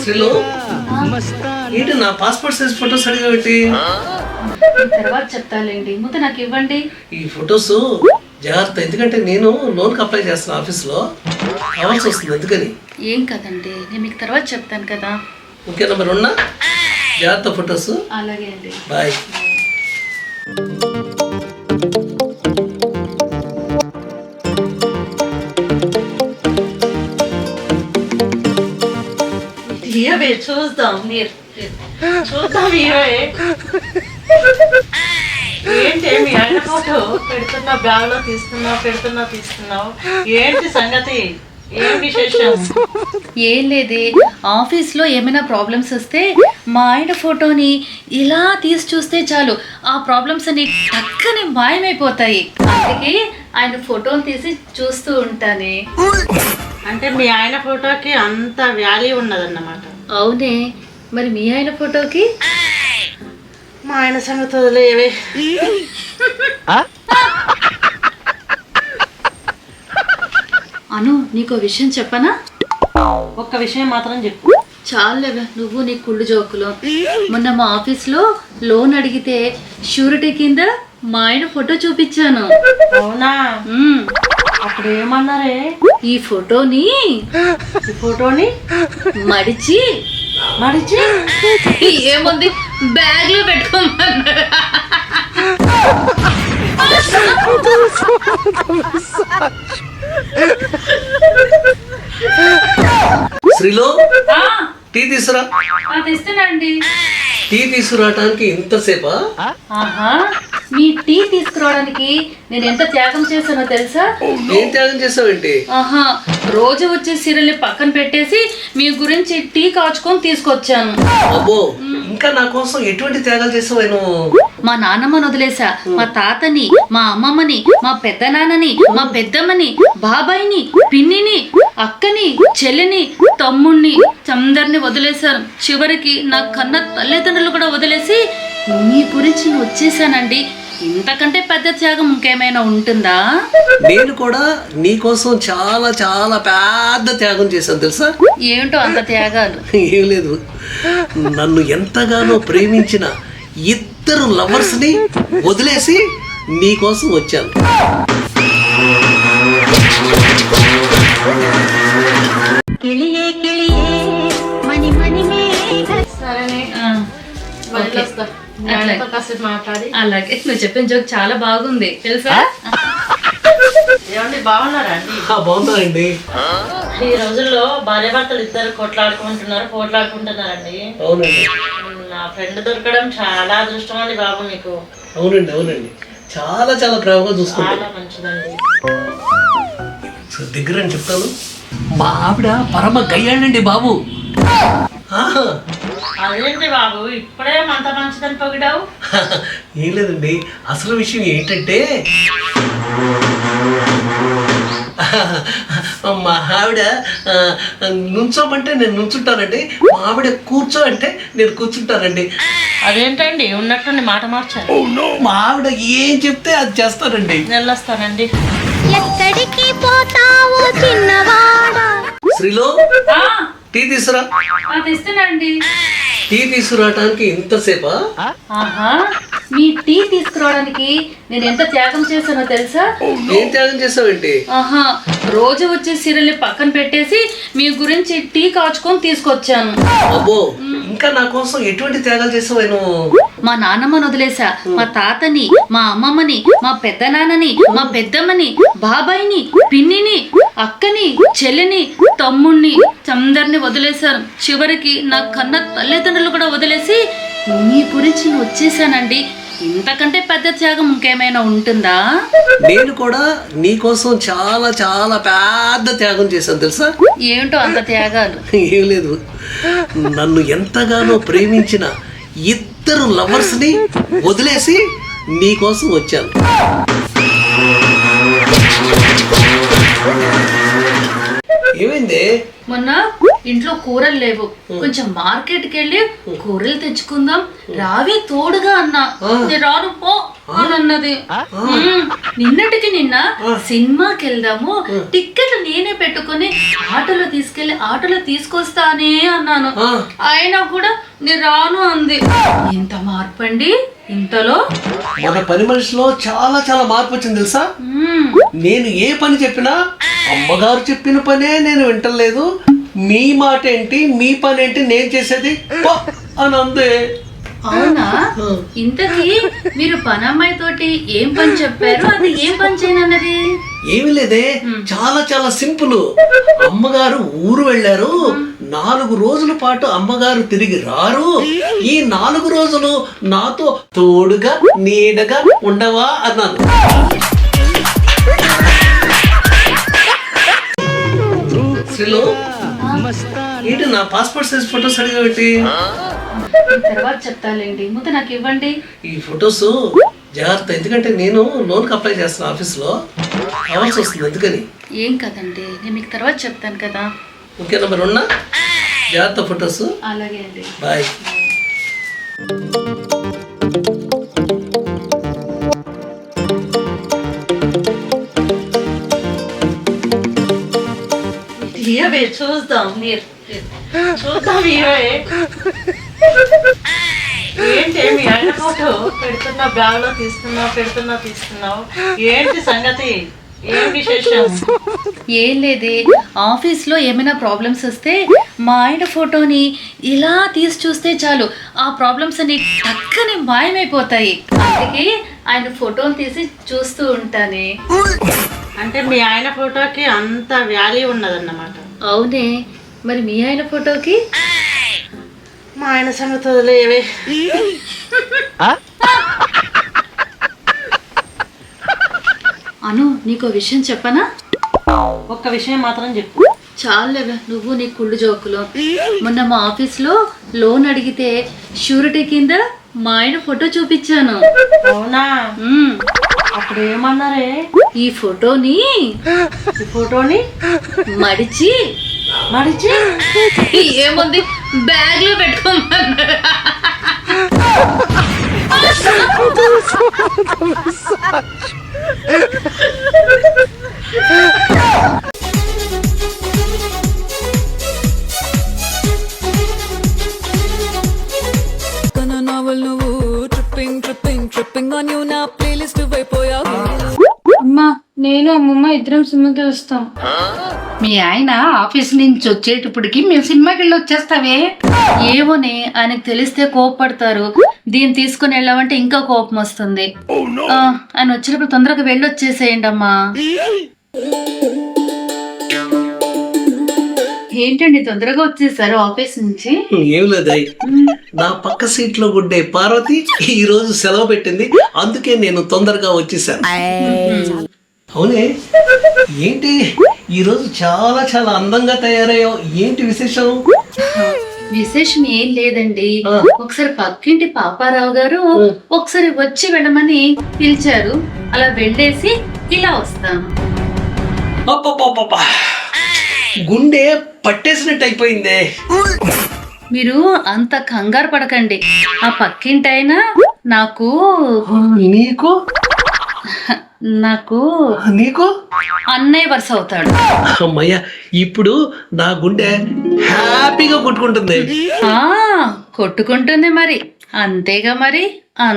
శ్రీలు ఏంటి నా passport size photos అడిగా పెట్టి తర్వాత చెప్తాలేండి, ముందు నాకు ఇవ్వండి. ఈ ఫొటోస్ జాగ్రత్త, ఎందుకంటే నేను లోన్కి అప్లై చేస్తాను ఆఫీస్లో, కావాల్సి వస్తుంది అందుకని. ఏం కదండి, నేను మీకు తర్వాత చెప్తాను కదా. ఓకేనా మరి ఉన్నా, జాగ్రత్త ఫొటోస్. అలాగే అండి, బాయ్. ఇవే చూద్దాం, మీరు చూద్దాం. ఇవే ఏంటి మీ ఆయన ఫోటో పెడుతున్నావు, బ్యాగ్ లో తీస్తున్నావు ఏంటి సంగతి, ఏం విశేషం? ఏం లేదే, ఆఫీస్లో ఏమైనా ప్రాబ్లమ్స్ వస్తే మా ఆయన ఫోటోని ఇలా తీసి చూస్తే చాలు, ఆ ప్రాబ్లమ్స్ అన్ని టక్కని మాయమైపోతాయి. అందుకే ఆయన ఫోటోని తీసి చూస్తూ ఉంటానే. అంటే మీ ఆయన ఫోటోకి అంత వాల్యూ ఉన్నదన్నమాట. అవునే, మరి మీ ఆయన ఫోటోకి? మా ఆయన సంగతి వదిలేవే. అను, నీకో విషయం చెప్పనా? ఒక్క విషయం మాత్రం చెప్పు. చాలేవే నువ్వు నీ కుళ్ళు జోకులు. మొన్న మా ఆఫీస్లో లోన్ అడిగితే షూరిటీ కింద మా ఆయన ఫోటో చూపించాను. అవునా? అప్పుడు ఏమన్నారే? ఈ ఫోటోని మడిచి ఏముంది బ్యాగ్ లో పెట్టుకోమన్నారు. శ్రీలు టీ తీసురా. తెస్తున్నాండి. టీ తీసుకురావటానికి ఇంతసేపా? ఆహా, మీ టీ తీసుకురావడానికి నేను ఎంత త్యాగం చేశానో తెలుసా? ఏం త్యాగం చేసావేంటి? ఆహా, రోజు వచ్చే సీరియల్ని పక్కన పెట్టేసి మీ గురించి టీ కాచుకొని తీసుకొచ్చాను. అబ్బో, ఇంకా నా కోసం ఎటువంటి త్యాగాలు చేసావు నువ్వు? మా నాన్నమ్మని వదిలేసా, మా తాతని, మా అమ్మమ్మని, మా పెద్ద నాన్నని, మా పెద్దమ్మని, బాబాయిని, పిన్నిని, అక్కని, చెల్లిని, తమ్ముణ్ణి, అందరిని వదిలేశాను. చివరికి నా కన్న తల్లిదండ్రులు కూడా వదిలేసి మీ గురించి నేను వచ్చేసానండి. ఇంతకంటే పెద్ద త్యాగం ఇంకేమైనా ఉంటుందా? నేను కూడా నీ కోసం చాలా చాలా పెద్ద త్యాగం చేశాను తెలుసా? ఏమిటో అంత త్యాగాలు? ఏం లేదు, నన్ను ఎంతగానో ప్రేమించిన ఇద్దరు లవర్స్ ని వదిలేసి నీ కోసం వచ్చాను. అలాగే, నువ్వు చెప్పిన జోక్ చాలా బాగుంది తెలుసా? ఏమండి, బాగున్నారా అండి? బాగున్నారండి. ఈ రోజుల్లో భార్యాభర్తలు ఇద్దరు పోట్లాడుకుంటున్నారండి. అవునండి, నా ఫ్రెండ్ దొరకడం చాలా అదృష్టం అండి బాబు మీకు. అవునండి, చాలా చాలా ప్రేమగా చూసుకుంటా. చాలా మంచిదండి. దగ్గర అని చెప్తాను, మా ఆవిడ పరమ గయ్యాడండి బాబు. అదేంటి బాబు ఇప్పుడే అంత మంచిదని పొగిడావు? ఏం లేదండి, అసలు విషయం ఏంటంటే మా ఆవిడ నుంచోమంటే నేను నుంచుంటానండి, మా ఆవిడ కూర్చో అంటే నేను కూర్చుంటానండి. అదేంటండి ఉన్నట్టుండి మాట మార్చాను. మా ఆవిడ ఏం చెప్తే అది చేస్తానండి. వెళ్ళొస్తానండి. ఎక్కడికి పోతావో చిన్నవాడా? శ్రీలు టీ తీసురా. తెస్తున్నాండి. టీ తీసుకురావటానికి ఇంతసేపా? ఆహా, మీ టీ తీసుకురావడానికి నేను ఎంత త్యాగం చేశానో తెలుసా? ఏం త్యాగం చేసావేంటి? ఆహా, రోజు వచ్చే సీరియల్ని పక్కన పెట్టేసి మీ గురించి టీ కాచుకొని తీసుకొచ్చాను. అబ్బో, ఇంకా నా కోసం ఎటువంటి త్యాగాలు చేసావు నువ్వు? మా నాన్నమ్మని వదిలేసా, మా తాతని, మా అమ్మమ్మని, మా పెద్ద నాన్నని, మా పెద్దమ్మని, బాబాయిని, పిన్నిని, అక్కని, చెల్లిని, తమ్ముణ్ణి, అందరిని వదిలేశాను. చివరికి నా కన్న తల్లిదండ్రులు కూడా వదిలేసి మీ గురించి నేను వచ్చేసానండి. ఇంతకంటే పెద్ద త్యాగం ఇంకేమైనా ఉంటుందా? నేను కూడా నీ కోసం చాలా చాలా పెద్ద త్యాగం చేశాను తెలుసా? ఏమిటో అంత త్యాగాలు? ఏం లేదు, నన్ను ఎంతగానో ప్రేమించిన ఇద్దరు లవర్స్ ని వదిలేసి నీ కోసం వచ్చాను. ఏమైంది? మొన్న ఇంట్లో కూరలు లేవు, కొంచెం మార్కెట్కి వెళ్ళి కూరలు తెచ్చుకుందాం రావే తోడుగా అన్నా. నేను రాను పో అని అన్నది. నిన్నటికి నిన్న సినిమాకి వెళ్దాము, టిక్కెట్లు నేనే పెట్టుకుని ఆటోలో తీసుకొస్తానే అన్నాను. అయినా కూడా నేను రాను అంది. ఎంత మార్పు అండి ఇంతలో. మన పని మనిషిలో చాలా చాలా మార్పు వచ్చింది తెలుసా? నేను ఏ పని చెప్పినా అమ్మగారు చెప్పిన పనే నేను వింటలేదు. మీ మాట ఏంటి, మీ పని ఏంటి, నేను చేసేది పో అని అందే. అవునా? ఇంతకీ మీరు పనమ్మాయి తోటి ఏం పని చెప్పారు? అది ఏం పని చేయనన్నది? ఏమీ లేదే, చాలా చాలా సింపుల్. అమ్మగారు ఊరు వెళ్ళారు, 4 రోజుల పాటు అమ్మగారు తిరిగి రారు. ఈ 4 రోజులు నాతో తోడుగా నీడగా ఉండవా అన్నాను. శ్రీలు, ఏంటి నా పాస్పోర్ట్ సైజ్ ఫొటోస్ అడిగా పెట్టి? తర్వాత చెప్తాలేండి, ముందు నాకు ఇవ్వండి. ఈ ఫొటోస్ జాగ్రత్త, ఎందుకంటే నేను లోన్కి అప్లై చేస్తాను, ఆఫీస్లో కావాల్సి వస్తుంది, అందుకని. ఏం కదండి, నేను మీకు తర్వాత చెప్తాను కదా. ఓకేనా? మరి ఉన్నా జాగ్రత్త ఫొటోస్. అలాగే అండి, బాయ్. ఇవే చూద్దాం, మీరు చూద్దాం. ఇవే ఏంటి మీ ఆయన ఫోటో పెడుతున్నా, బ్యాగ్ లో తీస్తున్నావు ఏంటి సంగతి? ఏం విశేషం? ఏం లేదే, ఆఫీస్లో ఏమైనా ప్రాబ్లమ్స్ వస్తే మా ఆయన ఫోటోని ఇలా తీసి చూస్తే చాలు, ఆ ప్రాబ్లమ్స్ అన్ని టక్కనే మాయమైపోతాయి. అందుకే ఆయన ఫోటోని తీసి చూస్తూ ఉంటానే. అంటే మీ ఆయన ఫోటోకి అంత వాల్యూ ఉన్నదన్నమాట. అవునే, మరి మీ ఆయన ఫోటోకి? మా ఆయన సంగతి వదిలేవే. అను, నీకో విషయం చెప్పనా? ఒక్క విషయం మాత్రం చెప్పు. చాలేవే నువ్వు నీ కుళ్ళు జోకులు. మొన్న మా ఆఫీస్లో లోన్ అడిగితే షూరిటీ కింద మా ఆయన ఫోటో చూపించాను. అవునా? అప్పుడు ఏమన్నారే? ఈ ఫోటోని మడిచి ఏముంది బ్యాగ్ లో పెట్టుకోమన్నారు. అమ్మా, నేను అమ్మమ్మ ఇద్దరం సినిమాకి వస్తాం. మీ ఆయన ఆఫీస్ నుంచి వచ్చేటప్పటికి మేము సినిమాకి వెళ్ళి వచ్చేస్తావే. ఏమోనే, ఆయనకు తెలిస్తే కోపపడతారు. దీన్ని తీసుకుని వెళ్ళామంటే ఇంకా కోపం వస్తుంది. ఆయన వచ్చినప్పుడు తొందరగా వెళ్ళొచ్చేసేయండి అమ్మా. ఏంటండి తొందరగా వచ్చేసారు ఆఫీస్ నుంచి? ఏం లేదాయి, నా పక్క సీట్ లో గుడ్డే పార్వతి ఈ రోజు సెలవు పెట్టింది, అందుకే నేను తొందరగా వచ్చేసాను. అవునే, ఏంటి ఈ రోజు చాలా చాలా అందంగా తయారయ్యావు, ఏంటి విశేషం? విశేషం ఏం లేదండి, ఒకసారి పక్కింటి పాపారావు గారు ఒకసారి వచ్చి వెళ్ళమని పిలిచారు, అలా వెళ్ళేసి ఇలా వస్తాను. అబ్బబ్బబ్బబ్బా, గుండె పట్టేసినట్టు అయిపోయిందే. మీరు అంత కంగారు పడకండి, ఆ పక్కింటైనా నాకు నీకు అన్నయ్య వరుస అవుతాడు. అమ్మయ్య, ఇప్పుడు నా గుండె హ్యాపీగా కొట్టుకుంటుంది. కొట్టుకుంటుంది మరి, అంతేగా మరి. ఆ